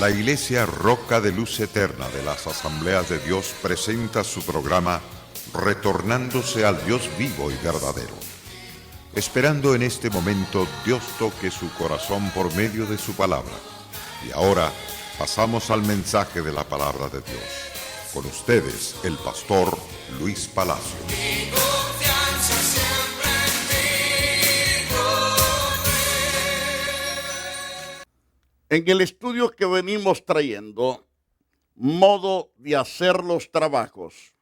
La Iglesia Roca de Luz Eterna de las Asambleas de Dios presenta su programa Retornándose al Dios vivo y verdadero. Esperando en este momento Dios toque su corazón por medio de su palabra. Y ahora pasamos al mensaje de la palabra de Dios. Con ustedes, el pastor Luis Palacio. En el estudio que venimos trayendo, modo de hacer los trabajos.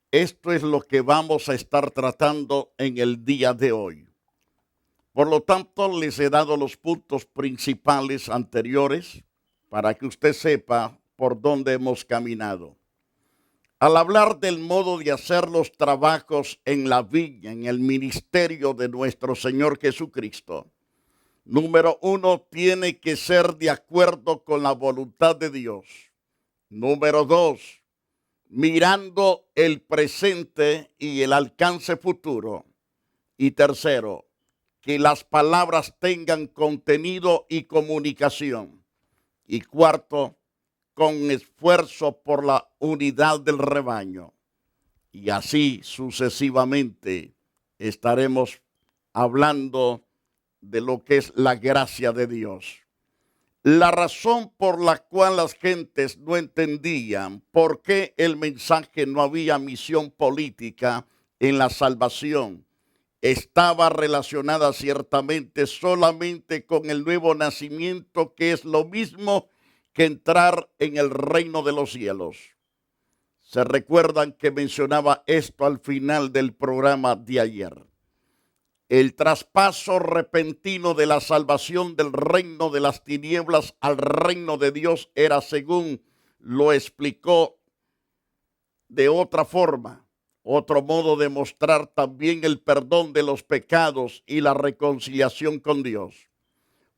Esto es lo que vamos a estar tratando en el día de hoy. Por lo tanto, les he dado los puntos principales anteriores para que usted sepa por dónde hemos caminado. Al hablar del modo de hacer los trabajos en la viña, en el ministerio de nuestro Señor Jesucristo, número 1, tiene que ser de acuerdo con la voluntad de Dios. Número 2, mirando el presente y el alcance futuro. Y tercero, que las palabras tengan contenido y comunicación. Y cuarto, con esfuerzo por la unidad del rebaño. Y así sucesivamente estaremos hablando de lo que es la gracia de Dios. La razón por la cual las gentes no entendían por qué el mensaje no había misión política en la salvación estaba relacionada ciertamente solamente con el nuevo nacimiento, que es lo mismo que entrar en el reino de los cielos. Se recuerdan que mencionaba esto al final del programa de ayer. El traspaso repentino de la salvación del reino de las tinieblas al reino de Dios era, según lo explicó de otra forma, otro modo de mostrar también el perdón de los pecados y la reconciliación con Dios.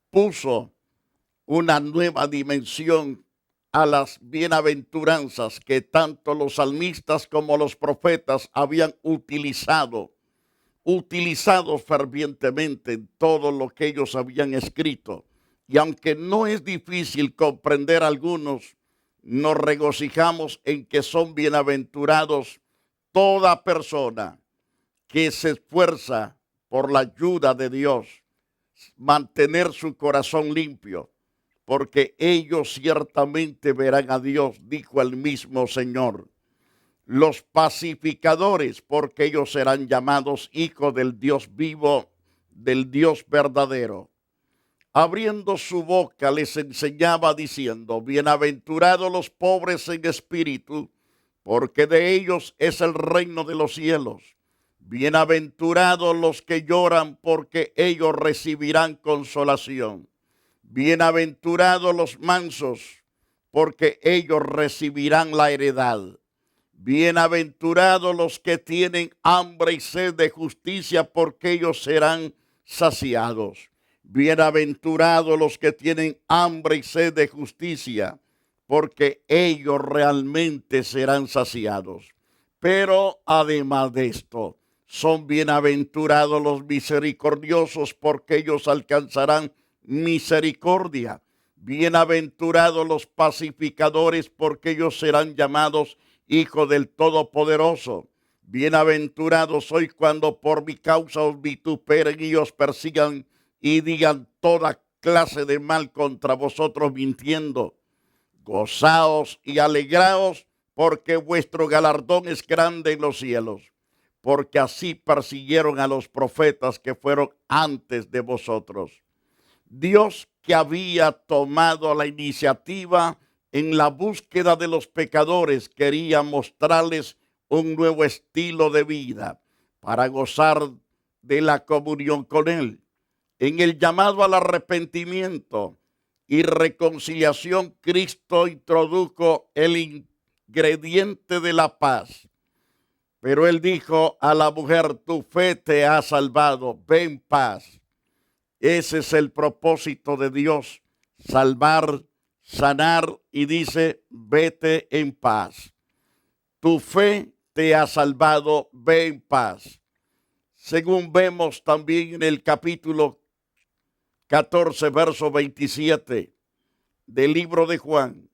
Puso una nueva dimensión a las bienaventuranzas que tanto los salmistas como los profetas habían utilizado fervientemente en todo lo que ellos habían escrito. Y aunque no es difícil comprender algunos, nos regocijamos en que son bienaventurados toda persona que se esfuerza por la ayuda de Dios, mantener su corazón limpio, porque ellos ciertamente verán a Dios, dijo el mismo Señor. Los pacificadores, porque ellos serán llamados hijos del Dios vivo, del Dios verdadero. Abriendo su boca les enseñaba diciendo: bienaventurados los pobres en espíritu, porque de ellos es el reino de los cielos. Bienaventurados los que lloran, porque ellos recibirán consolación. Bienaventurados los mansos, porque ellos recibirán la heredad. Bienaventurados los que tienen hambre y sed de justicia, porque ellos serán saciados. Bienaventurados los que tienen hambre y sed de justicia, porque ellos realmente serán saciados. Pero además de esto, son bienaventurados los misericordiosos, porque ellos alcanzarán misericordia. Bienaventurados los pacificadores, porque ellos serán llamados Hijo del Todopoderoso. Bienaventurados sois cuando por mi causa os vituperen y os persigan y digan toda clase de mal contra vosotros mintiendo. Gozaos y alegraos, porque vuestro galardón es grande en los cielos, porque así persiguieron a los profetas que fueron antes de vosotros. Dios, que había tomado la iniciativa en la búsqueda de los pecadores, quería mostrarles un nuevo estilo de vida para gozar de la comunión con Él. En el llamado al arrepentimiento y reconciliación, Cristo introdujo el ingrediente de la paz. Pero Él dijo a la mujer: tu fe te ha salvado, ve en paz. Ese es el propósito de Dios: salvar, sanar, y dice: vete en paz. Tu fe te ha salvado, ve en paz. Según vemos también en el capítulo 14, verso 27, del libro de Juan.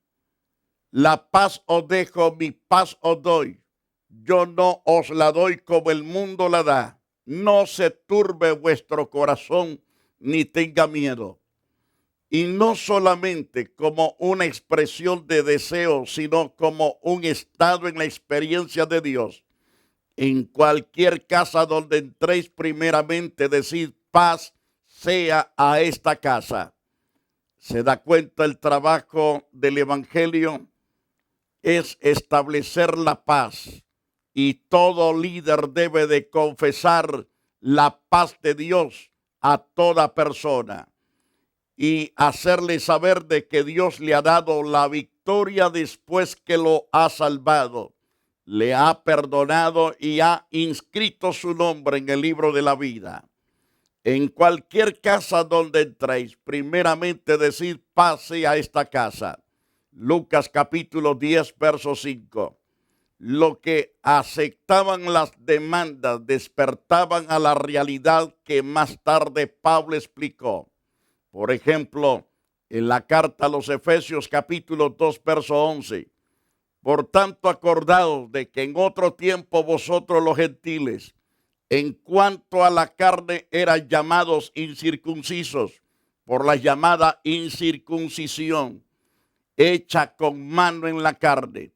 La paz os dejo, mi paz os doy. Yo no os la doy como el mundo la da. No se turbe vuestro corazón ni tenga miedo. Y no solamente como una expresión de deseo, sino como un estado en la experiencia de Dios. En cualquier casa donde entréis, primeramente decid paz sea a esta casa. Se da cuenta, el trabajo del evangelio es establecer la paz, y todo líder debe de confesar la paz de Dios a toda persona y hacerle saber de que Dios le ha dado la victoria después que lo ha salvado, le ha perdonado y ha inscrito su nombre en el libro de la vida. En cualquier casa donde entréis, primeramente decid pase a esta casa. Lucas capítulo 10, verso 5. Lo que aceptaban las demandas despertaban a la realidad que más tarde Pablo explicó. Por ejemplo, en la carta a los Efesios capítulo 2, verso 11. Por tanto, acordaos de que en otro tiempo vosotros los gentiles, en cuanto a la carne, eran llamados incircuncisos por la llamada incircuncisión, hecha con mano en la carne.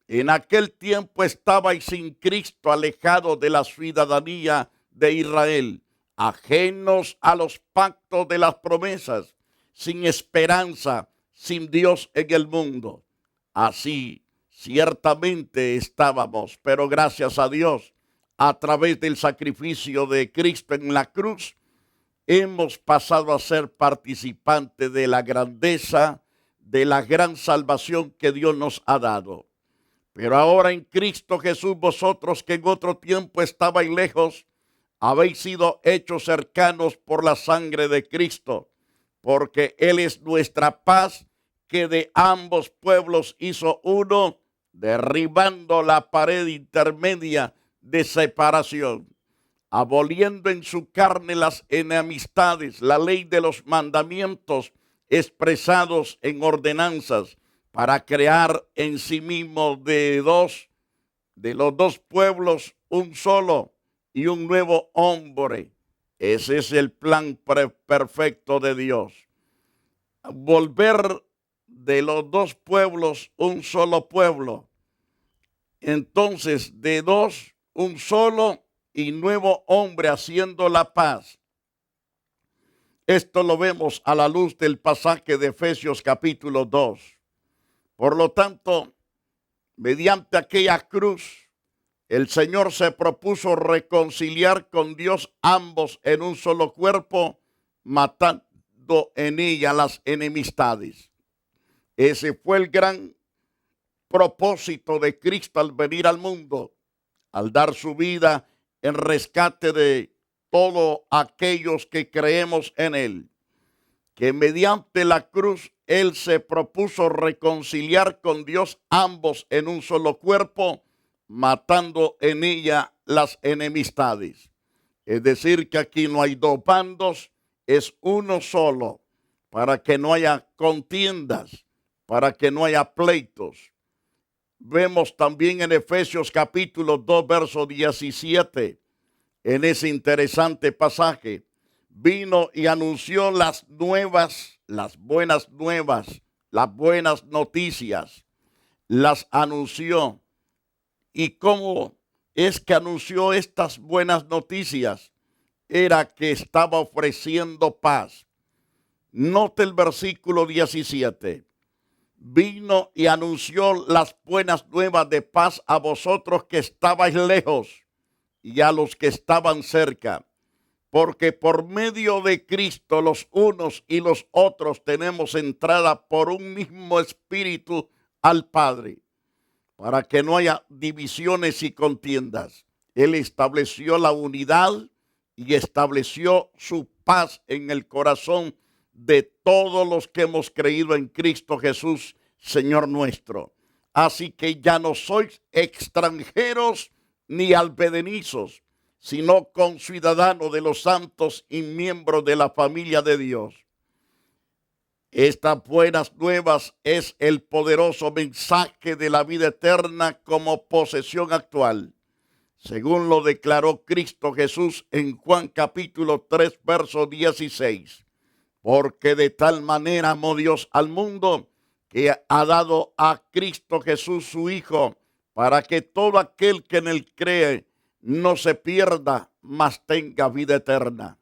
En aquel tiempo estabais sin Cristo, alejados de la ciudadanía de Israel, ajenos a los pactos de las promesas, sin esperanza, sin Dios en el mundo. Así ciertamente estábamos, pero gracias a Dios, a través del sacrificio de Cristo en la cruz, hemos pasado a ser participantes de la grandeza, de la gran salvación que Dios nos ha dado. Pero ahora en Cristo Jesús, vosotros que en otro tiempo estabais lejos, habéis sido hechos cercanos por la sangre de Cristo, porque Él es nuestra paz, que de ambos pueblos hizo uno, derribando la pared intermedia de separación, aboliendo en su carne las enemistades, la ley de los mandamientos expresados en ordenanzas, para crear en sí mismo de los dos pueblos un solo y un nuevo hombre. Ese es el plan perfecto de Dios. Volver de los dos pueblos un solo pueblo. Entonces, de dos, un solo y nuevo hombre haciendo la paz. Esto lo vemos a la luz del pasaje de Efesios capítulo 2. Por lo tanto, mediante aquella cruz, el Señor se propuso reconciliar con Dios ambos en un solo cuerpo, matando en ella las enemistades. Ese fue el gran propósito de Cristo al venir al mundo, al dar su vida en rescate de todos aquellos que creemos en Él, que mediante la cruz Él se propuso reconciliar con Dios ambos en un solo cuerpo, matando en ella las enemistades. Es decir, que aquí no hay dos bandos, es uno solo, para que no haya contiendas, para que no haya pleitos. Vemos también en Efesios capítulo 2, verso 17, en ese interesante pasaje, vino y anunció las nuevas, las buenas nuevas, las buenas noticias, las anunció. ¿Y cómo es que anunció estas buenas noticias? Era que estaba ofreciendo paz. Note el versículo 17. Vino y anunció las buenas nuevas de paz a vosotros que estabais lejos y a los que estaban cerca. Porque por medio de Cristo los unos y los otros tenemos entrada por un mismo espíritu al Padre, para que no haya divisiones y contiendas. Él estableció la unidad y estableció su paz en el corazón de todos los que hemos creído en Cristo Jesús, Señor nuestro. Así que ya no sois extranjeros ni albedenizos, sino conciudadanos de los santos y miembros de la familia de Dios. Estas buenas nuevas es el poderoso mensaje de la vida eterna como posesión actual, según lo declaró Cristo Jesús en Juan capítulo 3, verso 16. Porque de tal manera amó Dios al mundo que ha dado a Cristo Jesús su Hijo, para que todo aquel que en él cree no se pierda, mas tenga vida eterna.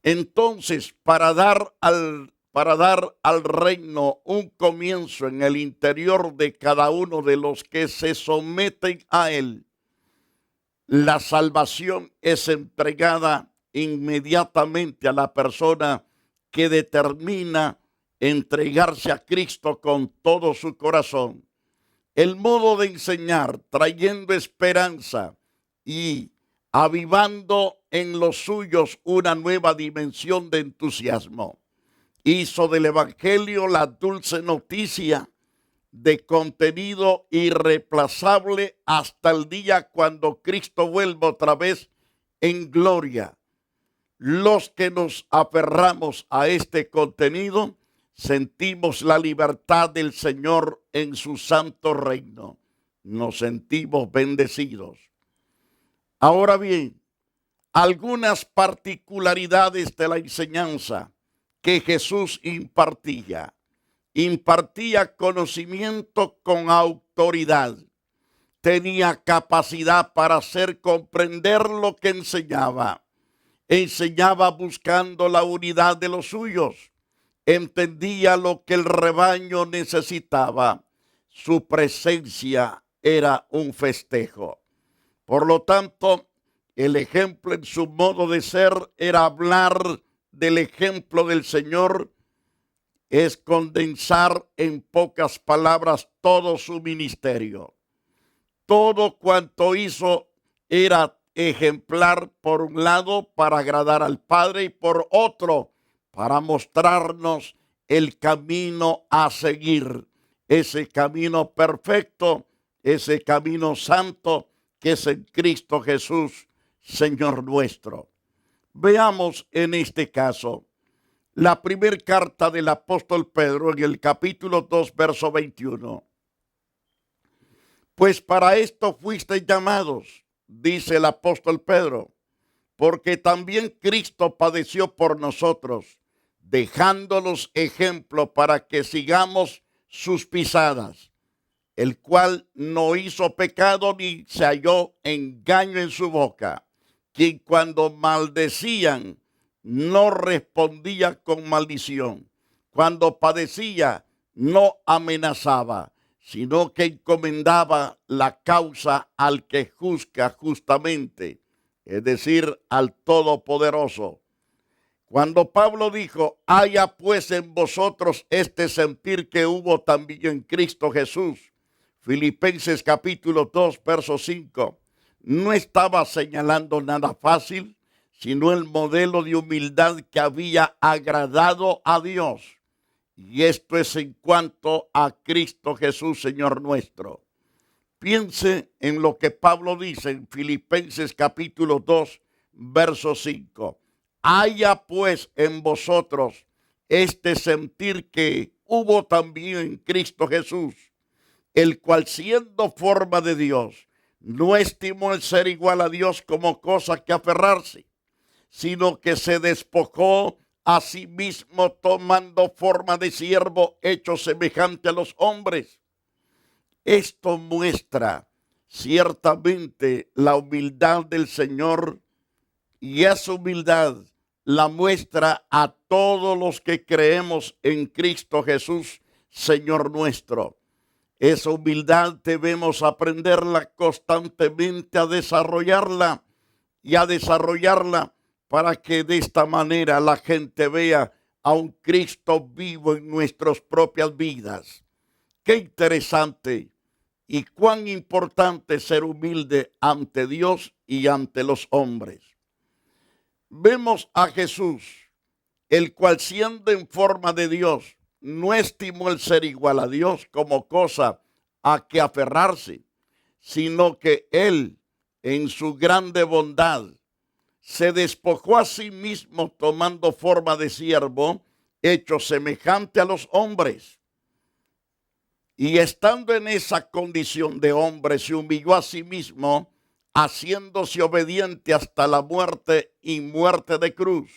Entonces, para dar al reino un comienzo en el interior de cada uno de los que se someten a él, la salvación es entregada inmediatamente a la persona que determina entregarse a Cristo con todo su corazón. El modo de enseñar, trayendo esperanza y avivando en los suyos una nueva dimensión de entusiasmo, hizo del Evangelio la dulce noticia de contenido irreemplazable hasta el día cuando Cristo vuelva otra vez en gloria. Los que nos aferramos a este contenido sentimos la libertad del Señor en su santo reino. Nos sentimos bendecidos. Ahora bien, algunas particularidades de la enseñanza que Jesús impartía. Impartía conocimiento con autoridad. Tenía capacidad para hacer comprender lo que enseñaba. Enseñaba buscando la unidad de los suyos. Entendía lo que el rebaño necesitaba. Su presencia era un festejo. Por lo tanto, el ejemplo en su modo de ser era hablar del ejemplo del Señor, es condensar en pocas palabras todo su ministerio. Todo cuanto hizo era ejemplar, por un lado, para agradar al Padre, y por otro, para mostrarnos el camino a seguir, ese camino perfecto, ese camino santo que es en Cristo Jesús, Señor nuestro. Veamos en este caso la primera carta del apóstol Pedro en el capítulo 2, verso 21. Pues para esto fuisteis llamados, dice el apóstol Pedro, porque también Cristo padeció por nosotros, dejándonos ejemplo para que sigamos sus pisadas, el cual no hizo pecado ni se halló engaño en su boca, quien cuando maldecían no respondía con maldición, cuando padecía no amenazaba, sino que encomendaba la causa al que juzga justamente, es decir, al Todopoderoso. Cuando Pablo dijo, haya pues en vosotros este sentir que hubo también en Cristo Jesús, Filipenses capítulo 2, verso 5, no estaba señalando nada fácil, sino el modelo de humildad que había agradado a Dios. Y esto es en cuanto a Cristo Jesús, Señor nuestro. Piense en lo que Pablo dice en Filipenses capítulo 2, verso 5. Haya pues en vosotros este sentir que hubo también en Cristo Jesús, el cual siendo forma de Dios, no estimó el ser igual a Dios como cosa que aferrarse, sino que se despojó a sí mismo tomando forma de siervo hecho semejante a los hombres. Esto muestra ciertamente la humildad del Señor, y esa humildad la muestra a todos los que creemos en Cristo Jesús, Señor nuestro. Esa humildad debemos aprenderla constantemente, a desarrollarla para que de esta manera la gente vea a un Cristo vivo en nuestras propias vidas. Qué interesante y cuán importante ser humilde ante Dios y ante los hombres. Vemos a Jesús, el cual siendo en forma de Dios, no estimó el ser igual a Dios como cosa a que aferrarse, sino que Él, en su grande bondad, se despojó a sí mismo tomando forma de siervo, hecho semejante a los hombres. Y estando en esa condición de hombre, se humilló a sí mismo, haciéndose obediente hasta la muerte y muerte de cruz.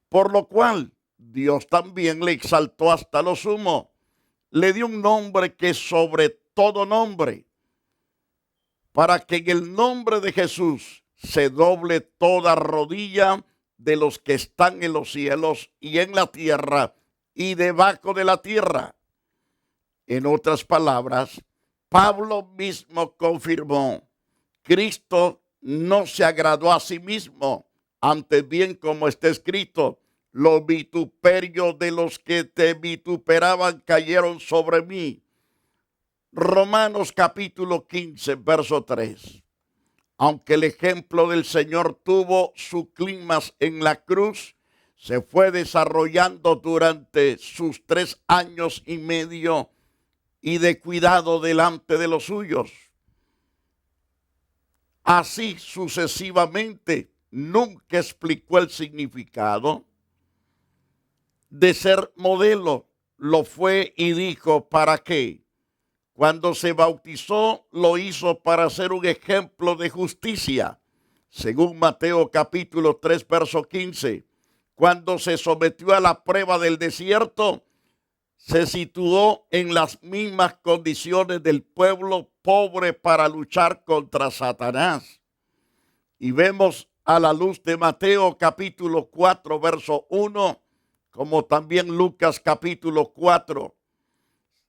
Por lo cual Dios también le exaltó hasta lo sumo. Le dio un nombre que es sobre todo nombre, para que en el nombre de Jesús se doble toda rodilla de los que están en los cielos y en la tierra y debajo de la tierra. En otras palabras, Pablo mismo confirmó: Cristo no se agradó a sí mismo, antes bien, como está escrito, los vituperios de los que te vituperaban cayeron sobre mí. Romanos capítulo 15, verso 3. Aunque el ejemplo del Señor tuvo su clímax en la cruz, se fue desarrollando durante sus 3 años y medio y de cuidado delante de los suyos. Así sucesivamente, nunca explicó el significado de ser modelo. Lo fue y dijo: ¿para qué? Cuando se bautizó, lo hizo para ser un ejemplo de justicia, según Mateo capítulo 3, verso 15. Cuando se sometió a la prueba del desierto, se situó en las mismas condiciones del pueblo pobre para luchar contra Satanás. Y vemos a la luz de Mateo capítulo 4, verso 1, como también Lucas capítulo 4.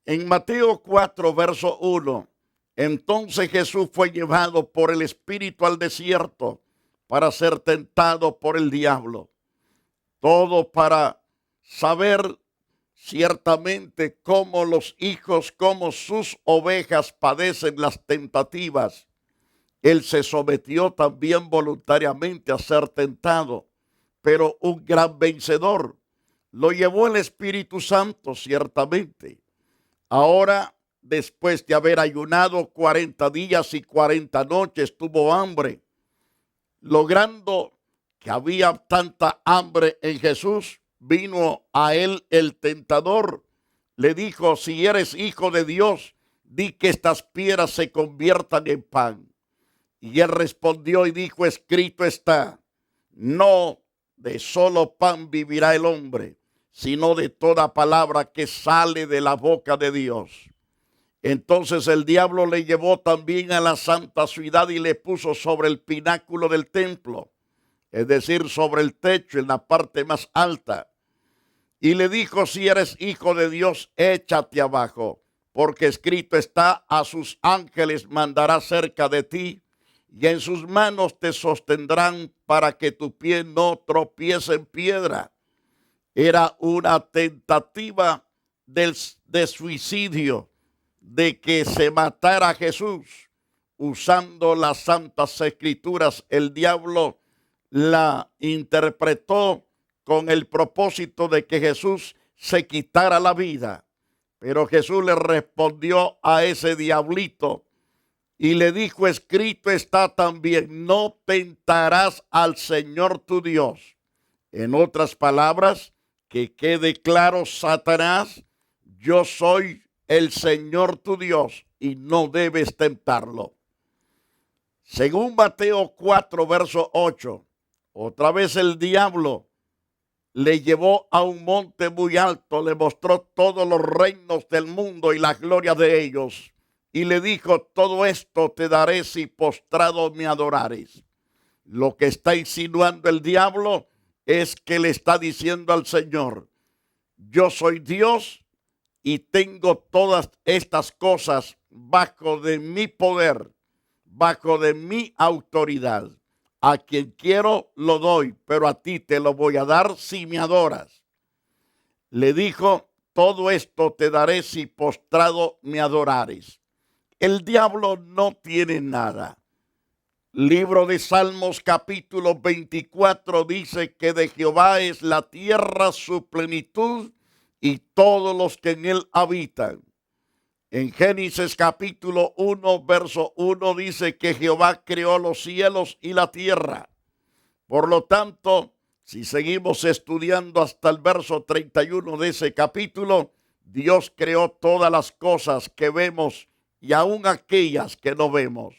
En Mateo 4, verso 1, entonces Jesús fue llevado por el Espíritu al desierto para ser tentado por el diablo. Todo para saber ciertamente cómo los hijos, como sus ovejas padecen las tentativas. Él se sometió también voluntariamente a ser tentado, pero un gran vencedor. Lo llevó el Espíritu Santo, ciertamente. Ahora, después de haber ayunado 40 días y 40 noches, tuvo hambre. Logrando que había tanta hambre en Jesús, vino a él el tentador. Le dijo: si eres hijo de Dios, di que estas piedras se conviertan en pan. Y él respondió y dijo: escrito está, no de solo pan vivirá el hombre, sino de toda palabra que sale de la boca de Dios. Entonces el diablo le llevó también a la santa ciudad y le puso sobre el pináculo del templo, es decir, sobre el techo, en la parte más alta. Y le dijo: si eres hijo de Dios, échate abajo, porque escrito está, a sus ángeles mandará cerca de ti, y en sus manos te sostendrán para que tu pie no tropiece en piedra. Era una tentativa de suicidio, de que se matara a Jesús. Usando las santas escrituras, el diablo la interpretó con el propósito de que Jesús se quitara la vida. Pero Jesús le respondió a ese diablito y le dijo: escrito está también, no tentarás al Señor tu Dios. En otras palabras, que quede claro, Satanás, yo soy el Señor tu Dios y no debes tentarlo. Según Mateo 4, verso 8, otra vez el diablo le llevó a un monte muy alto, le mostró todos los reinos del mundo y la gloria de ellos, y le dijo: todo esto te daré si postrado me adorares. Lo que está insinuando el diablo es que le está diciendo al Señor: yo soy Dios y tengo todas estas cosas bajo de mi poder, bajo de mi autoridad. A quien quiero lo doy, pero a ti te lo voy a dar si me adoras. Le dijo: todo esto te daré si postrado me adorares. El diablo no tiene nada. Libro de Salmos capítulo 24 dice que de Jehová es la tierra, su plenitud y todos los que en él habitan. En Génesis capítulo 1, verso 1 dice que Jehová creó los cielos y la tierra. Por lo tanto, Si seguimos estudiando hasta el verso 31 de ese capítulo, Dios creó todas las cosas que vemos y aún aquellas que no vemos.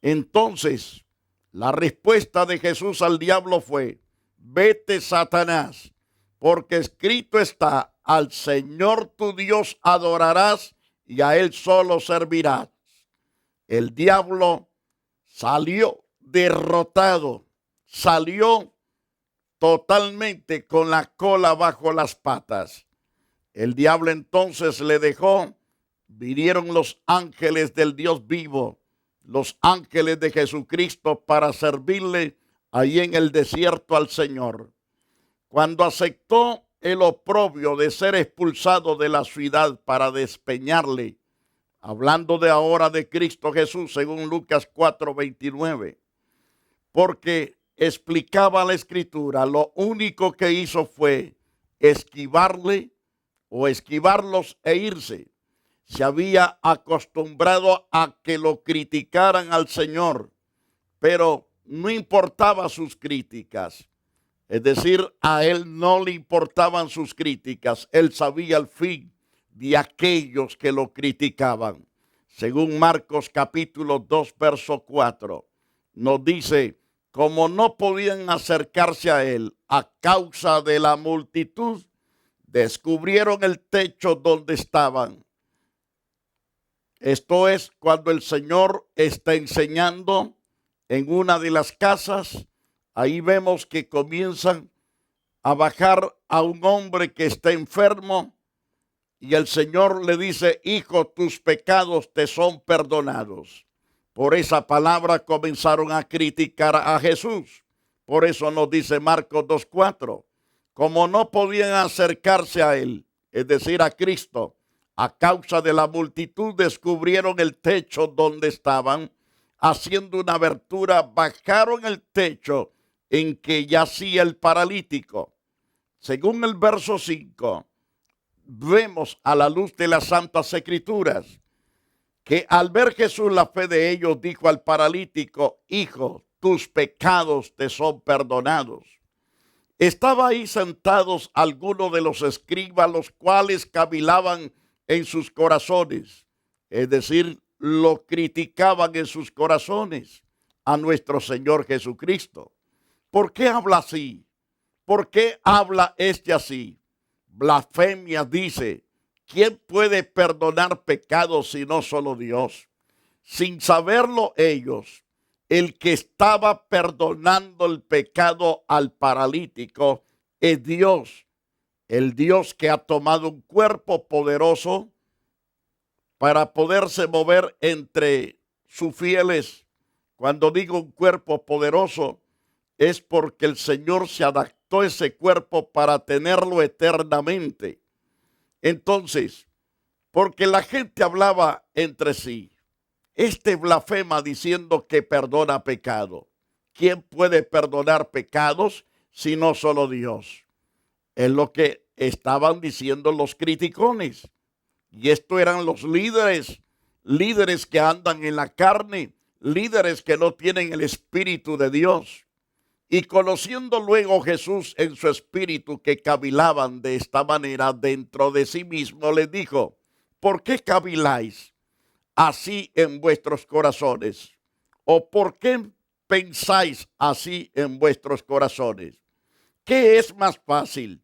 Entonces, la respuesta de Jesús al diablo fue: vete, Satanás, porque escrito está, al Señor tu Dios adorarás y a Él solo servirás. El diablo salió derrotado, salió totalmente con la cola bajo las patas. El diablo entonces le dejó, vinieron los ángeles del Dios vivo, los ángeles de Jesucristo para servirle ahí en el desierto al Señor. Cuando aceptó el oprobio de ser expulsado de la ciudad para despeñarle, hablando de ahora de Cristo Jesús según Lucas 4:29, porque explicaba la Escritura, lo único que hizo fue esquivarle o esquivarlos e irse. Se había acostumbrado a que lo criticaran al Señor, pero no importaba sus críticas. Es decir, a él no le importaban sus críticas. Él sabía el fin de aquellos que lo criticaban. Según Marcos capítulo 2, verso 4, nos dice: como no podían acercarse a él a causa de la multitud, descubrieron el techo donde estaban. Esto es cuando el Señor está enseñando en una de las casas. Ahí vemos que comienzan a bajar a un hombre que está enfermo y el Señor le dice: hijo, tus pecados te son perdonados. Por esa palabra comenzaron a criticar a Jesús. Por eso nos dice Marcos 2:4, como no podían acercarse a él, es decir, a Cristo, a causa de la multitud, descubrieron el techo donde estaban, haciendo una abertura, bajaron el techo en que yacía el paralítico. Según el verso 5, vemos a la luz de las Santas Escrituras que al ver Jesús la fe de ellos, dijo al paralítico: hijo, tus pecados te son perdonados. Estaba ahí sentados algunos de los escribas, los cuales cavilaban en sus corazones, es decir, lo criticaban en sus corazones a nuestro Señor Jesucristo. ¿Por qué habla así? ¿Por qué habla este así? Blasfemia, dice. ¿Quién puede perdonar pecados si no solo Dios? Sin saberlo ellos, el que estaba perdonando el pecado al paralítico es Dios. El Dios que ha tomado un cuerpo poderoso para poderse mover entre sus fieles. Cuando digo un cuerpo poderoso, es porque el Señor se adaptó a ese cuerpo para tenerlo eternamente. Entonces, porque la gente hablaba entre sí, este blasfema diciendo que perdona pecado. ¿Quién puede perdonar pecados si no solo Dios? Es lo que estaban diciendo los criticones. Y esto eran los líderes, líderes que andan en la carne, líderes que no tienen el Espíritu de Dios. Y conociendo luego Jesús en su espíritu que cavilaban de esta manera dentro de sí mismo, les dijo: ¿por qué caviláis así en vuestros corazones? ¿O por qué pensáis así en vuestros corazones? ¿Qué es más fácil?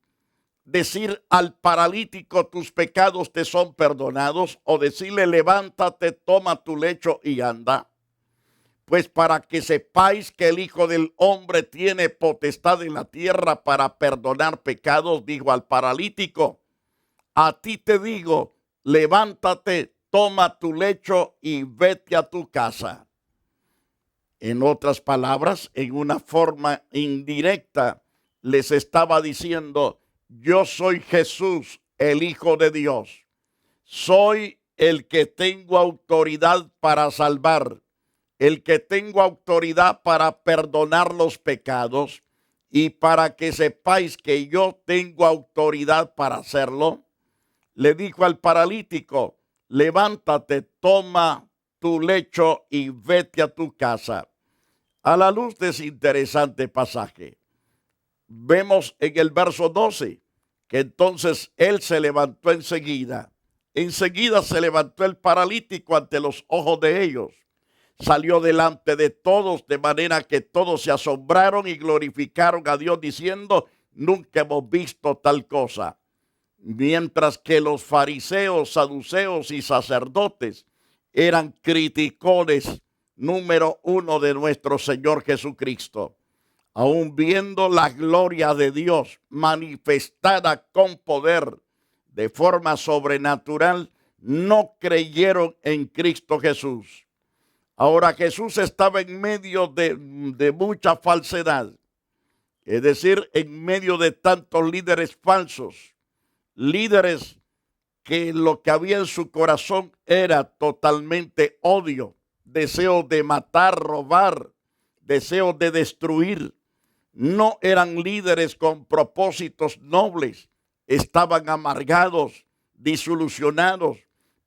¿Decir al paralítico tus pecados te son perdonados? ¿O decirle levántate, toma tu lecho y anda? Pues para que sepáis que el Hijo del Hombre tiene potestad en la tierra para perdonar pecados, dijo al paralítico: a ti te digo, levántate, toma tu lecho y vete a tu casa. En otras palabras, en una forma indirecta, les estaba diciendo: yo soy Jesús, el Hijo de Dios. Soy el que tengo autoridad para salvar, el que tengo autoridad para perdonar los pecados, y para que sepáis que yo tengo autoridad para hacerlo, le dijo al paralítico: levántate, toma tu lecho y vete a tu casa. A la luz de ese interesante pasaje, vemos en el verso 12 que entonces él se levantó enseguida. Enseguida se levantó el paralítico ante los ojos de ellos. Salió delante de todos, de manera que todos se asombraron y glorificaron a Dios diciendo: nunca hemos visto tal cosa. Mientras que los fariseos, saduceos y sacerdotes eran criticones número uno de nuestro Señor Jesucristo. Aún viendo la gloria de Dios manifestada con poder de forma sobrenatural, no creyeron en Cristo Jesús. Ahora Jesús estaba en medio de mucha falsedad, es decir, en medio de tantos líderes falsos, líderes que lo que había en su corazón era totalmente odio, deseo de matar, robar, deseo de destruir. No eran líderes con propósitos nobles, estaban amargados, disolucionados,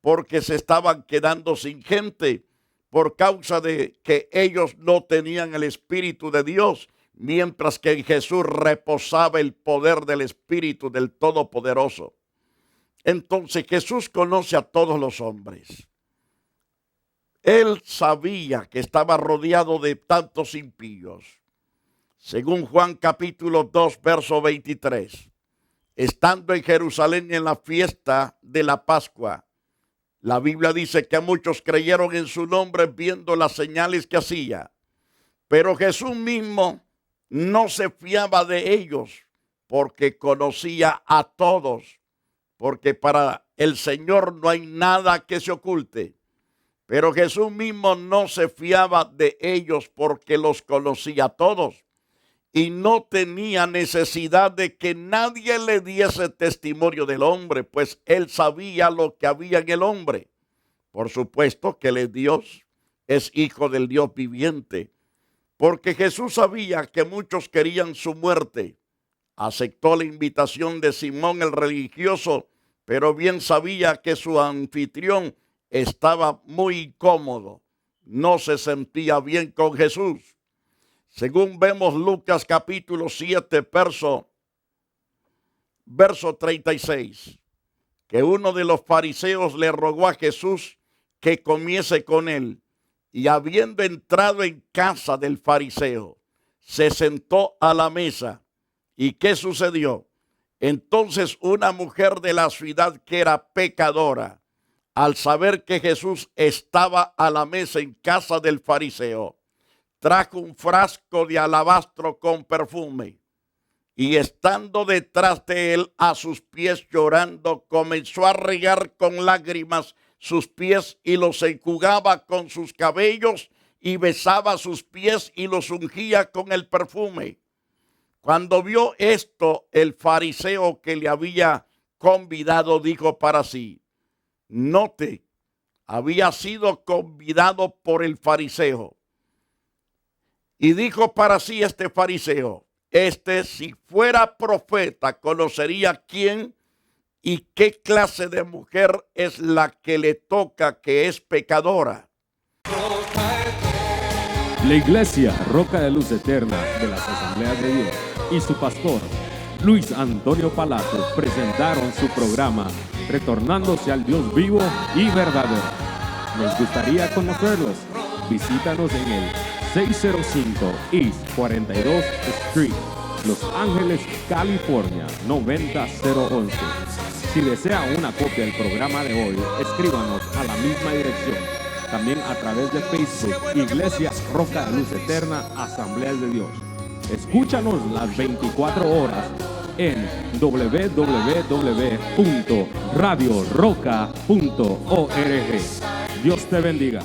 porque se estaban quedando sin gente por causa de que ellos no tenían el Espíritu de Dios, mientras que en Jesús reposaba el poder del Espíritu del Todopoderoso. Entonces Jesús conoce a todos los hombres. Él sabía que estaba rodeado de tantos impíos. Según Juan capítulo 2, verso 23, estando en Jerusalén en la fiesta de la Pascua, la Biblia dice que muchos creyeron en su nombre viendo las señales que hacía. Pero Jesús mismo no se fiaba de ellos porque conocía a todos, porque para el Señor no hay nada que se oculte. Pero Jesús mismo no se fiaba de ellos porque los conocía a todos y no tenía necesidad de que nadie le diese testimonio del hombre, pues él sabía lo que había en el hombre. Por supuesto que él es Dios, es hijo del Dios viviente, porque Jesús sabía que muchos querían su muerte. Aceptó la invitación de Simón el religioso, pero bien sabía que su anfitrión estaba muy incómodo, no se sentía bien con Jesús. Según vemos Lucas capítulo 7, verso 36, que uno de los fariseos le rogó a Jesús que comiese con él, y habiendo entrado en casa del fariseo, se sentó a la mesa. ¿Y qué sucedió? Entonces una mujer de la ciudad que era pecadora, al saber que Jesús estaba a la mesa en casa del fariseo, trajo un frasco de alabastro con perfume y estando detrás de él a sus pies llorando, comenzó a regar con lágrimas sus pies y los enjugaba con sus cabellos y besaba sus pies y los ungía con el perfume. Cuando vio esto, el fariseo que le había convidado dijo para sí: note, había sido convidado por el fariseo. Y dijo para sí este fariseo: si fuera profeta, conocería quién y qué clase de mujer es la que le toca, que es pecadora. La Iglesia Roca de Luz Eterna de las Asambleas de Dios y su pastor Luis Antonio Palacios presentaron su programa Retornándose al Dios Vivo y Verdadero. Nos gustaría conocerlos. Visítanos en el 605 East 42th Street, Los Ángeles, California 90011. Si desea una copia del programa de hoy, escríbanos a la misma dirección. También a través de Facebook, Iglesia Roca de Luz Eterna, Asambleas de Dios. Escúchanos las 24 horas en www.radioroca.org. Dios te bendiga.